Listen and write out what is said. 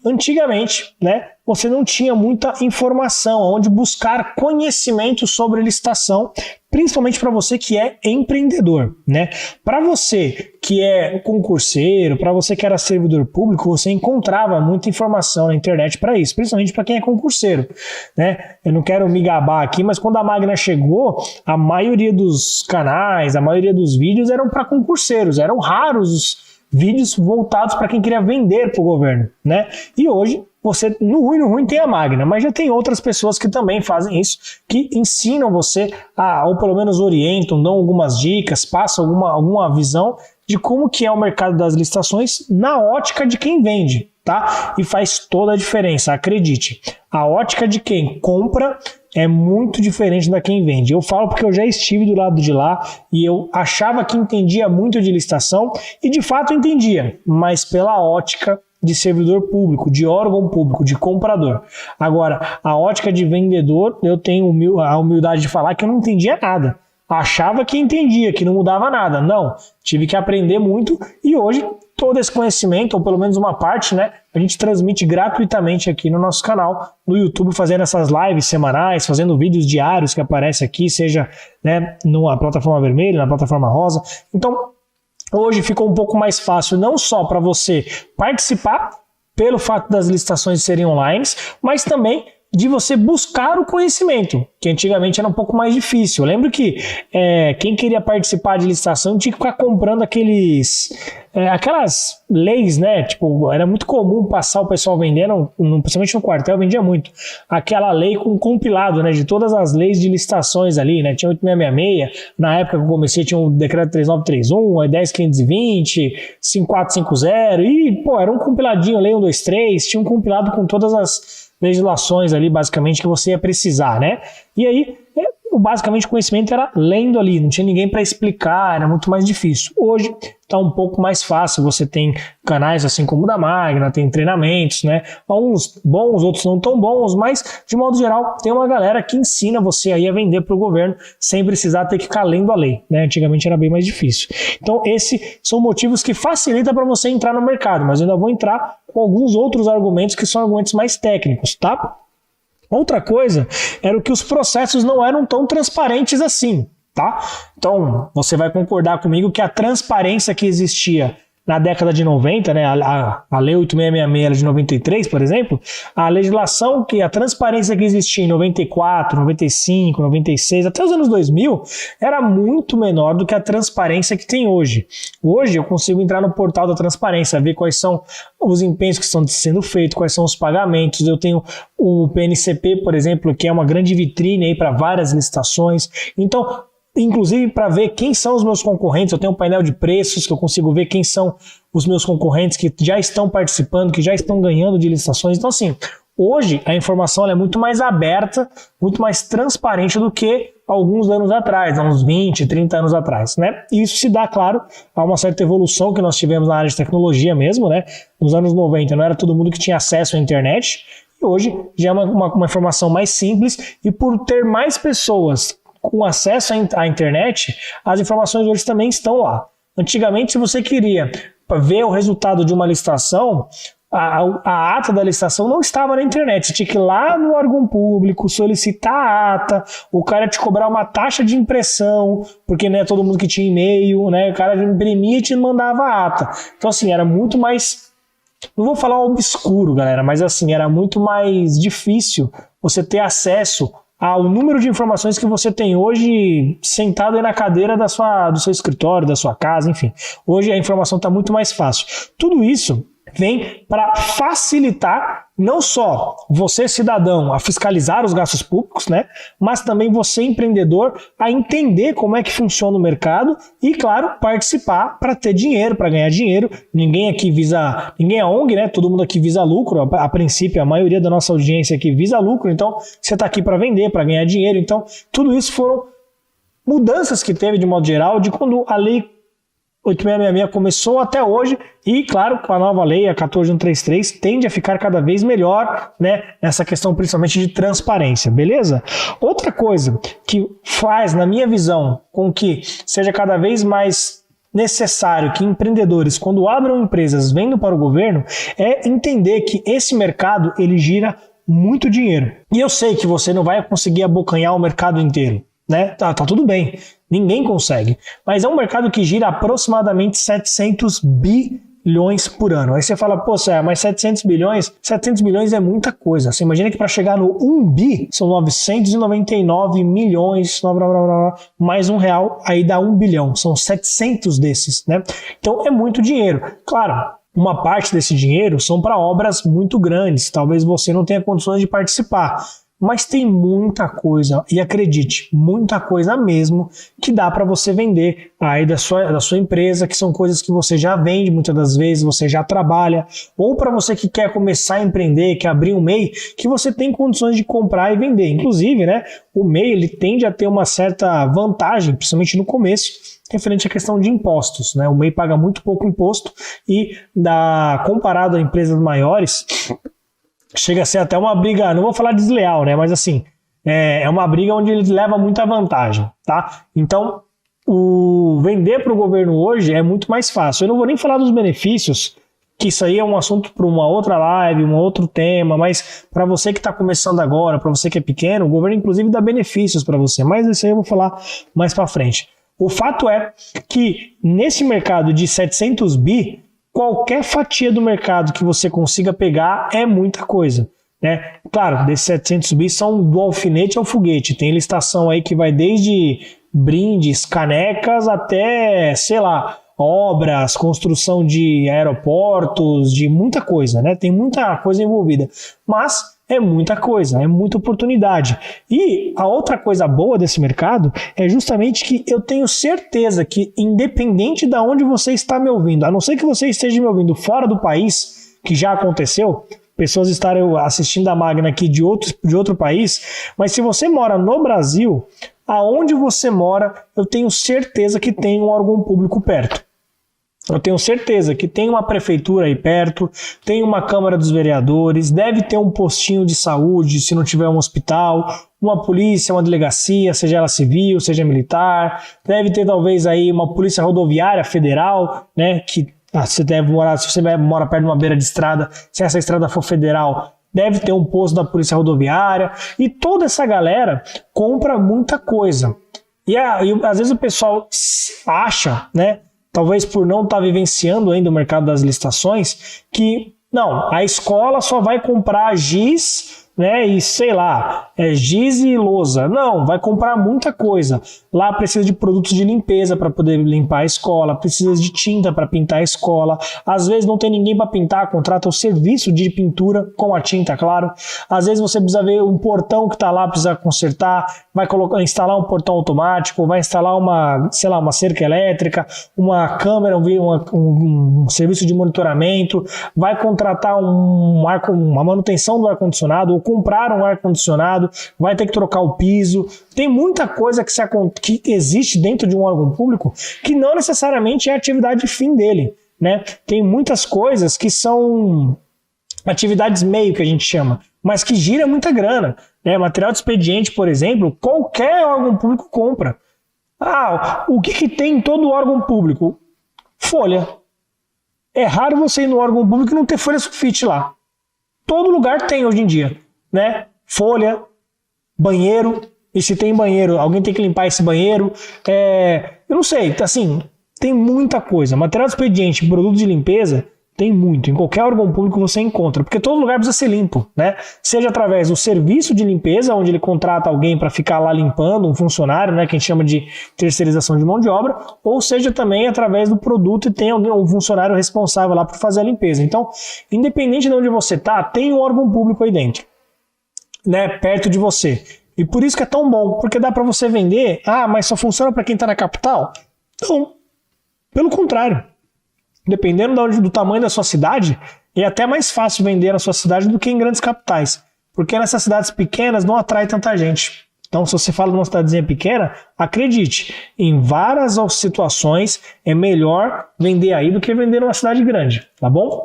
antigamente, né, você não tinha muita informação, onde buscar conhecimento sobre licitação, principalmente para você que é empreendedor, né? Para você que é concurseiro, para você que era servidor público, você encontrava muita informação na internet para isso, principalmente para quem é concurseiro, né? Eu não quero me gabar aqui, mas quando a Magna chegou, a maioria dos canais, a maioria dos vídeos eram para concurseiros, eram raros os vídeos voltados para quem queria vender para o governo, né? E hoje, você, no ruim tem a Magna, mas já tem outras pessoas que também fazem isso, que ensinam você, ou pelo menos orientam, dão algumas dicas, passam alguma visão de como que é o mercado das licitações na ótica de quem vende, tá? E faz toda a diferença, acredite. A ótica de quem compra é muito diferente da quem vende. Eu falo porque eu já estive do lado de lá e eu achava que entendia muito de licitação e de fato entendia, mas pela ótica de servidor público, de órgão público, de comprador. Agora, a ótica de vendedor, eu tenho a humildade de falar que eu não entendia nada. Achava que entendia, que não mudava nada. Não, tive que aprender muito e hoje todo esse conhecimento, ou pelo menos uma parte, né, a gente transmite gratuitamente aqui no nosso canal, no YouTube, fazendo essas lives semanais, fazendo vídeos diários que aparecem aqui, seja, né, na plataforma vermelha, na plataforma rosa. Então, hoje ficou um pouco mais fácil, não só para você participar, pelo fato das licitações serem online, mas também de você buscar o conhecimento, que antigamente era um pouco mais difícil. Eu lembro que quem queria participar de licitação tinha que ficar comprando aquelas leis, né? Tipo, era muito comum passar o pessoal vendendo, principalmente no quartel, vendia muito, aquela lei com compilado, né, de todas as leis de licitações ali, né? Tinha 8666, na época que eu comecei tinha o decreto 3931, 10520, 5450, e, pô, era um compiladinho, lei 123, tinha um compilado com todas as legislações ali, basicamente, que você ia precisar, né? E aí, basicamente, o conhecimento era lendo ali, não tinha ninguém para explicar, era muito mais difícil. Hoje está um pouco mais fácil, você tem canais assim como o da Magna, tem treinamentos, né? Alguns bons, outros não tão bons, mas, de modo geral, tem uma galera que ensina você aí a vender para o governo sem precisar ter que ficar lendo a lei, né? Antigamente era bem mais difícil. Então, esses são motivos que facilitam para você entrar no mercado, mas eu ainda vou entrar com alguns outros argumentos que são argumentos mais técnicos, tá? Outra coisa era que os processos não eram tão transparentes assim, tá? Então, você vai concordar comigo que a transparência que existia na década de 90, né, a Lei 8666 era de 93, por exemplo, a legislação, a transparência que existia em 94, 95, 96, até os anos 2000, era muito menor do que a transparência que tem hoje. Hoje eu consigo entrar no portal da transparência, ver quais são os empenhos que estão sendo feitos, quais são os pagamentos. Eu tenho o PNCP, por exemplo, que é uma grande vitrine aí para várias licitações. Então, inclusive para ver quem são os meus concorrentes, eu tenho um painel de preços que eu consigo ver quem são os meus concorrentes que já estão participando, que já estão ganhando de licitações. Então, assim, hoje a informação é muito mais aberta, muito mais transparente do que alguns anos atrás, uns 20, 30 anos atrás, né? E isso se dá, claro, a uma certa evolução que nós tivemos na área de tecnologia mesmo, né? Nos anos 90 não era todo mundo que tinha acesso à internet, e hoje já é uma informação mais simples, e por ter mais pessoas com acesso à internet, as informações hoje também estão lá. Antigamente, se você queria ver o resultado de uma licitação, a ata da licitação não estava na internet. Você tinha que ir lá no órgão público, solicitar a ata, o cara ia te cobrar uma taxa de impressão, porque não é todo mundo que tinha e-mail, né? O cara imprimia e te mandava a ata. Então, assim, era muito mais... Não vou falar obscuro, galera, mas assim, era muito mais difícil você ter acesso ao número de informações que você tem hoje sentado aí na cadeira do seu escritório, da sua casa, enfim. Hoje a informação está muito mais fácil. Tudo isso vem para facilitar não só você, cidadão, a fiscalizar os gastos públicos, né, mas também você, empreendedor, a entender como é que funciona o mercado e, claro, participar para ter dinheiro, para ganhar dinheiro. Ninguém é ONG, né, todo mundo aqui visa lucro, a princípio, a maioria da nossa audiência aqui visa lucro, então você está aqui para vender, para ganhar dinheiro. Então, tudo isso foram mudanças que teve, de modo geral, de quando a lei 8666 começou até hoje e, claro, com a nova lei, a 14133, tende a ficar cada vez melhor, né, nessa questão principalmente de transparência, beleza? Outra coisa que faz, na minha visão, com que seja cada vez mais necessário que empreendedores, quando abram empresas vendo para o governo, é entender que esse mercado ele gira muito dinheiro. E eu sei que você não vai conseguir abocanhar o mercado inteiro, né? Tá tudo bem, ninguém consegue. Mas é um mercado que gira aproximadamente 700 bilhões por ano. Aí você fala, pô, Sérgio, mas 700 bilhões é muita coisa. Você imagina que para chegar no 1 bi, são 999 milhões, mais R$1, aí dá 1 bilhão. São 700 desses, né? Então é muito dinheiro. Claro, uma parte desse dinheiro são para obras muito grandes. Talvez você não tenha condições de participar. Mas tem muita coisa, e acredite, muita coisa mesmo que dá para você vender aí da sua empresa, que são coisas que você já vende muitas das vezes, você já trabalha, ou para você que quer começar a empreender, quer abrir um MEI, que você tem condições de comprar e vender. Inclusive, né, o MEI ele tende a ter uma certa vantagem, principalmente no começo, referente à questão de impostos, né? O MEI paga muito pouco imposto e comparado a empresas maiores, chega a ser até uma briga, não vou falar desleal, né? Mas assim, é uma briga onde ele leva muita vantagem, tá? Então, o vender para o governo hoje é muito mais fácil. Eu não vou nem falar dos benefícios, que isso aí é um assunto para uma outra live, um outro tema, mas para você que está começando agora, para você que é pequeno, o governo inclusive dá benefícios para você, mas isso aí eu vou falar mais para frente. O fato é que nesse mercado de 700 bi, qualquer fatia do mercado que você consiga pegar é muita coisa, né? Claro, desses 700 bi são do alfinete ao foguete. Tem licitação aí que vai desde brindes, canecas, até, sei lá, obras, construção de aeroportos, de muita coisa, né? Tem muita coisa envolvida. Mas é muita coisa, é muita oportunidade. E a outra coisa boa desse mercado é justamente que eu tenho certeza que, independente de onde você está me ouvindo, a não ser que você esteja me ouvindo fora do país, que já aconteceu, pessoas estarem assistindo a Magna aqui de outro país, mas se você mora no Brasil, aonde você mora, eu tenho certeza que tem um órgão público perto. Eu tenho certeza que tem uma prefeitura aí perto, tem uma Câmara dos Vereadores, deve ter um postinho de saúde, se não tiver um hospital, uma polícia, uma delegacia, seja ela civil, seja militar, deve ter talvez aí uma polícia rodoviária federal, né, que se você mora perto de uma beira de estrada, se essa estrada for federal, deve ter um posto da polícia rodoviária, e toda essa galera compra muita coisa. E às vezes o pessoal acha, né, talvez por não estar vivenciando ainda o mercado das licitações, que não, a escola só vai comprar giz, né, e sei lá, giz e lousa. Não, vai comprar muita coisa. Lá precisa de produtos de limpeza para poder limpar a escola, precisa de tinta para pintar a escola. Às vezes não tem ninguém para pintar, contrata o serviço de pintura com a tinta, claro. Às vezes você precisa ver um portão que está lá, precisa consertar, vai instalar um portão automático, vai instalar uma cerca elétrica, uma câmera, um serviço de monitoramento, vai contratar uma manutenção do ar-condicionado, ou comprar um ar-condicionado, vai ter que trocar o piso. Tem muita coisa que existe dentro de um órgão público que não necessariamente é a atividade fim dele, né? Tem muitas coisas que são atividades meio, que a gente chama, mas que gira muita grana, né? Material de expediente, por exemplo, qualquer órgão público compra. O que tem em todo órgão público? Folha. É raro você ir no órgão público e não ter folha sulfite lá. Todo lugar tem hoje em dia, né? Folha, banheiro, e se tem banheiro, alguém tem que limpar esse banheiro. Eu não sei, assim, tem muita coisa. Material de expediente, produto de limpeza, tem muito. Em qualquer órgão público você encontra, porque todo lugar precisa ser limpo, né? Seja através do serviço de limpeza, onde ele contrata alguém para ficar lá limpando, um funcionário, né, que a gente chama de terceirização de mão de obra, ou seja também através do produto e tem um funcionário responsável lá por fazer a limpeza. Então, independente de onde você está, tem um órgão público aí dentro, né, perto de você. E por isso que é tão bom, porque dá para você vender, mas só funciona para quem está na capital? Não, pelo contrário. Dependendo do tamanho da sua cidade, é até mais fácil vender na sua cidade do que em grandes capitais, porque nessas cidades pequenas não atrai tanta gente. Então, se você fala de uma cidadezinha pequena, acredite, em várias situações é melhor vender aí do que vender numa cidade grande, tá bom?